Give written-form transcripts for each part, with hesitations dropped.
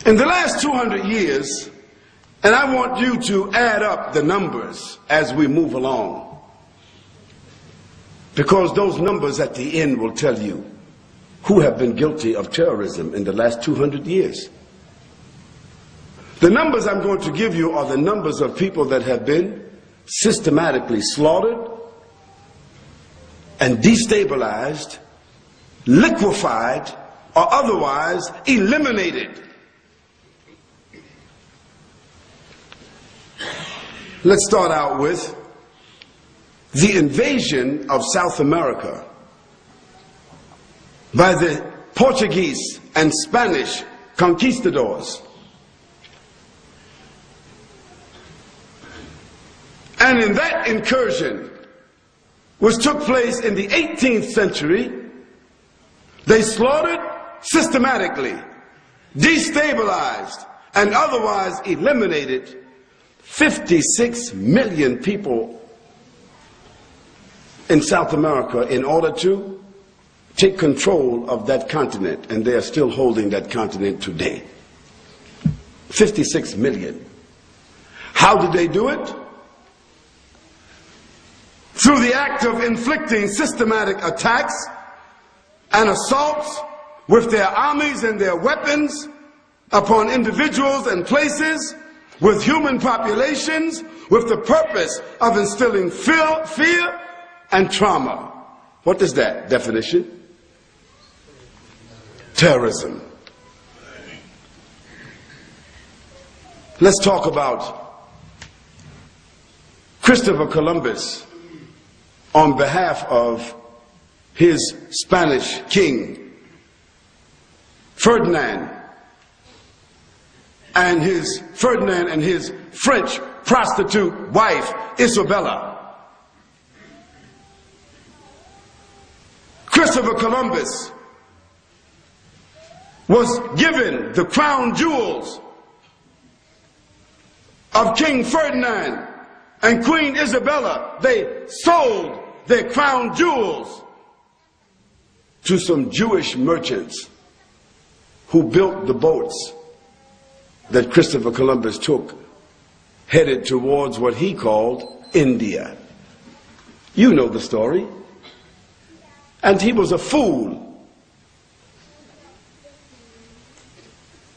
In the last 200 years, and I want you to add up the numbers as we move along, because those numbers at the end will tell you who have been guilty of terrorism in the last 200 years. The numbers I'm going to give you are the numbers of people that have been systematically slaughtered and destabilized, liquefied, or otherwise eliminated. Let's start out with the invasion of South America by the Portuguese and Spanish conquistadors. And in that incursion, which took place in the 18th century, they slaughtered systematically, destabilized, and otherwise eliminated 56 million people in South America in order to take control of that continent, and they are still holding that continent today. 56 million. How did they do it? Through the act of inflicting systematic attacks and assaults with their armies and their weapons upon individuals and places, with human populations, with the purpose of instilling fear and trauma. What is that definition? Terrorism. Let's talk about Christopher Columbus on behalf of his Spanish king, Ferdinand, and his French prostitute wife, Isabella. Christopher Columbus was given the crown jewels of King Ferdinand and Queen Isabella. They sold their crown jewels to some Jewish merchants who built the boats that Christopher Columbus took, headed towards what he called India. You know the story. And he was a fool.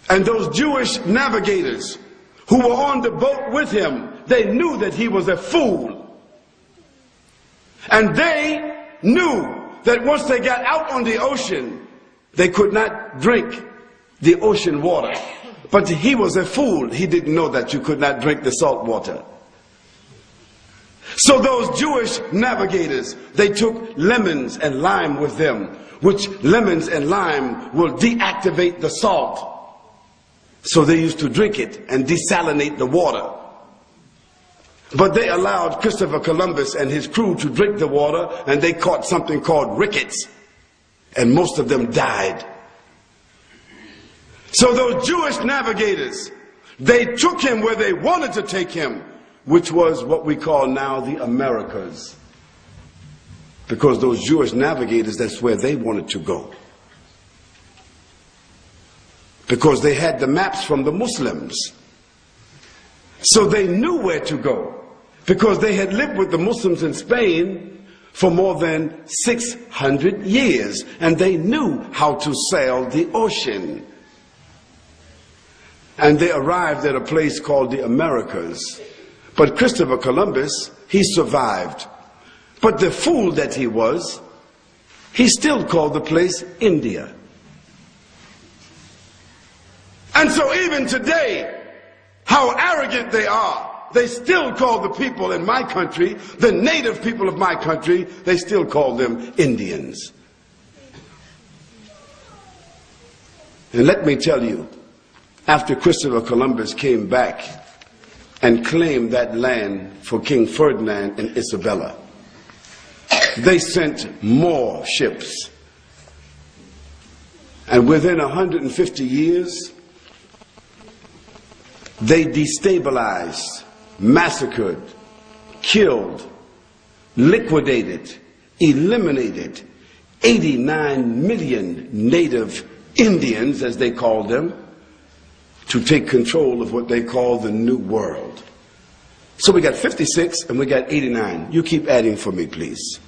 And those Jewish navigators who were on the boat with him, they knew that he was a fool. And they knew that once they got out on the ocean, they could not drink the ocean water. But he was a fool. He didn't know that you could not drink the salt water. So those Jewish navigators, they took lemons and lime with them, which lemons and lime will deactivate the salt. So they used to drink it and desalinate the water. But they allowed Christopher Columbus and his crew to drink the water, and they caught something called rickets, and most of them died. So those Jewish navigators, they took him where they wanted to take him, which was what we call now the Americas. Because those Jewish navigators, that's where they wanted to go. Because they had the maps from the Muslims. So they knew where to go. Because they had lived with the Muslims in Spain for more than 600 years. And they knew how to sail the ocean. And they arrived at a place called the Americas. But Christopher Columbus, he survived. But the fool that he was, he still called the place India. And so even today, how arrogant they are, they still call the people in my country, the native people of my country, they still call them Indians. And let me tell you, after Christopher Columbus came back and claimed that land for King Ferdinand and Isabella, they sent more ships. And within 150 years, they destabilized, massacred, killed, liquidated, eliminated 89 million native Indians, as they called them, to take control of what they call the New World. So we got 56 and we got 89. You keep adding for me, please.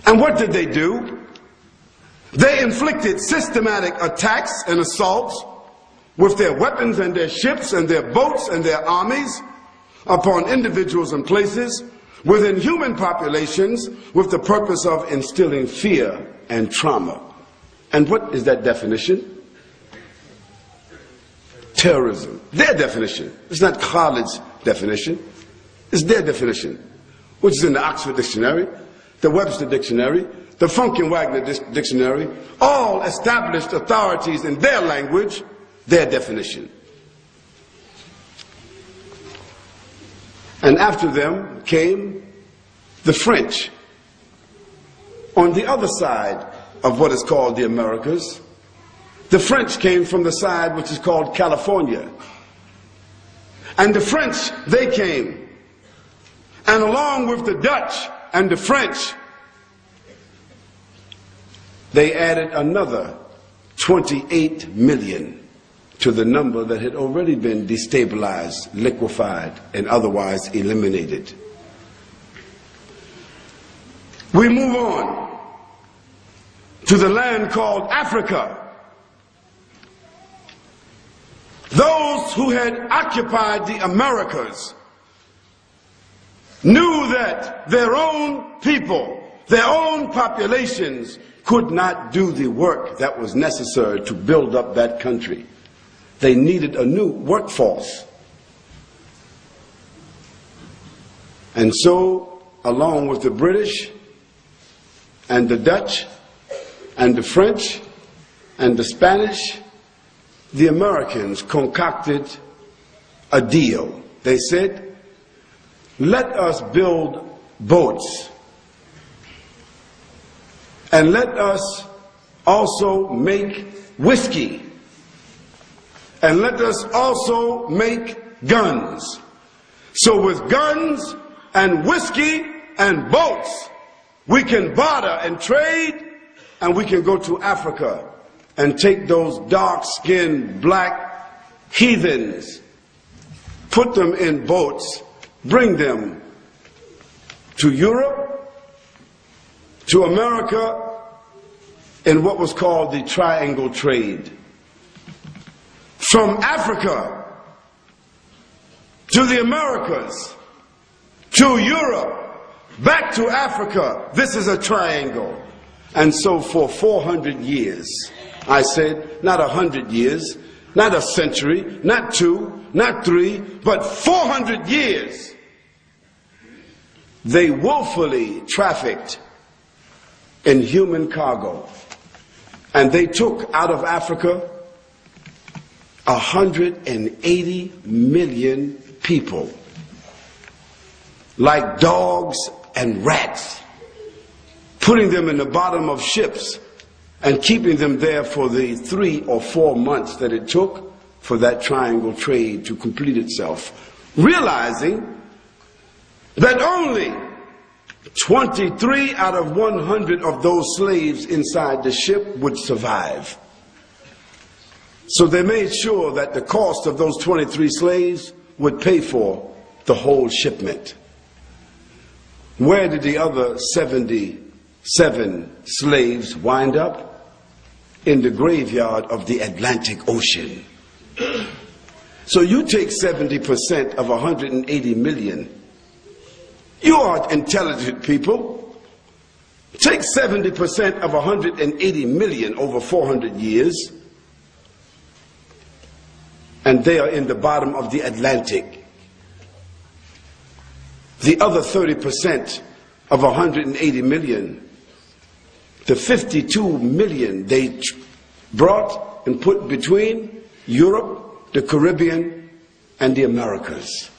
And what did they do? They inflicted systematic attacks and assaults with their weapons and their ships and their boats and their armies upon individuals and places within human populations with the purpose of instilling fear and trauma. And what is that definition? Terrorism. Their definition. It's not Khalid's definition. It's their definition, which is in the Oxford Dictionary, the Webster Dictionary, the Funk and Wagner Dictionary, all established authorities in their language, their definition. And after them came the French. On the other side of what is called the Americas, the French came from the side which is called California. And the French, they came. And along with the Dutch and the French, they added another 28 million to the number that had already been destabilized, liquefied, and otherwise eliminated. We move on to the land called Africa. Those who had occupied the Americas knew that their own people, their own populations could not do the work that was necessary to build up that country. They needed a new workforce. And so, along with the British and the Dutch and the French and the Spanish, the Americans concocted a deal. They said, let us build boats and let us also make whiskey and let us also make guns. So with guns and whiskey and boats, we can barter and trade, and we can go to Africa and take those dark-skinned black heathens, put them in boats, bring them to Europe, to America, in what was called the Triangle Trade. From Africa to the Americas, to Europe, back to Africa, this is a triangle. And so for 400 years, I said, not 100 years, not a century, not 2, not 3, but 400 years, they willfully trafficked in human cargo. And they took out of Africa 180 million people, like dogs and rats, putting them in the bottom of ships and keeping them there for the 3 or 4 months that it took for that triangle trade to complete itself, realizing that only 23 out of 100 of those slaves inside the ship would survive. So they made sure that the cost of those 23 slaves would pay for the whole shipment. Where did the other 77 slaves wind up? In the graveyard of the Atlantic Ocean. So you take 70% of 180 million. You are intelligent people. Take 70% of 180 million over 400 years, and they are in the bottom of the Atlantic. The other 30% of 180 million, the 52 million they brought and put between Europe, the Caribbean, and the Americas.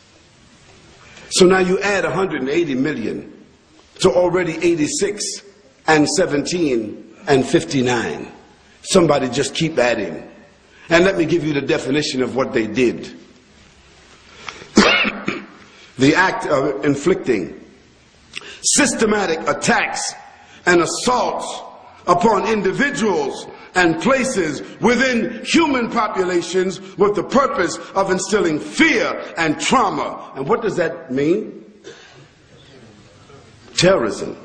So now you add 180 million to already 86 and 17 and 59. Somebody just keep adding. And let me give you the definition of what they did. The act of inflicting systematic attacks and assaults upon individuals and places within human populations with the purpose of instilling fear and trauma. And what does that mean? Terrorism.